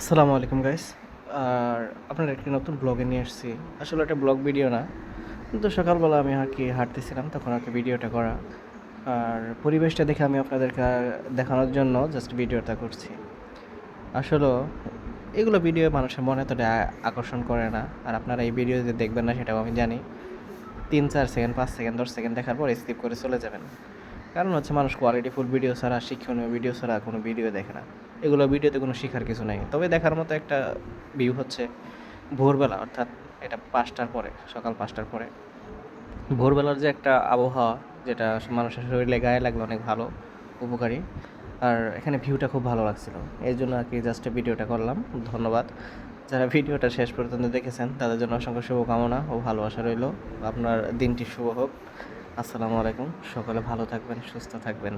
আসসালামু আলাইকুম গাইস। আর আপনার একটি নতুন ব্লগে নিয়ে আসছি। আসলে এটা ব্লগ ভিডিও না, কিন্তু সকালবেলা আমি আর কি হাঁটতেছিলাম, তখন আর কি ভিডিওটা করা। আর পরিবেশটা দেখে আমি আপনাদেরকে দেখানোর জন্য জাস্ট ভিডিওটা করছি। আসলে এগুলো ভিডিও মানুষের মনে এতটা আকর্ষণ করে না। আর আপনারা এই ভিডিও যে দেখবেন না সেটাও আমি জানি। 3-4 সেকেন্ড, 5 সেকেন্ড, 10 সেকেন্ড দেখার পর স্কিপ করে চলে যাবেন। কারণ হচ্ছে মানুষ কোয়ালিটিফুল ভিডিও ছাড়া, শিক্ষণীয় ভিডিও ছাড়া কোনো ভিডিও দেখে না। এগুলো ভিডিওতে কোনো শেখার কিছু নেই, তবে দেখার মতো একটা ভিউ হচ্ছে ভোরবেলা, অর্থাৎ এটা 5টার পরে, সকাল 5টার পরে ভোরবেলার যে একটা আবহাওয়া, যেটা মানুষের শরীরে গায়ে লাগলে অনেক ভালো, উপকারী। আর এখানে ভিউটা খুব ভালো লাগছিল, এই জন্য আর কি জাস্ট ভিডিওটা করলাম। ধন্যবাদ যারা ভিডিওটা শেষ পর্যন্ত দেখেছেন, তাদের জন্য অসংখ্য শুভকামনা ও ভালোবাসা রইল। আপনার দিনটি শুভ হোক। আসসালামু আলাইকুম। সকলে ভালো থাকবেন, সুস্থ থাকবেন।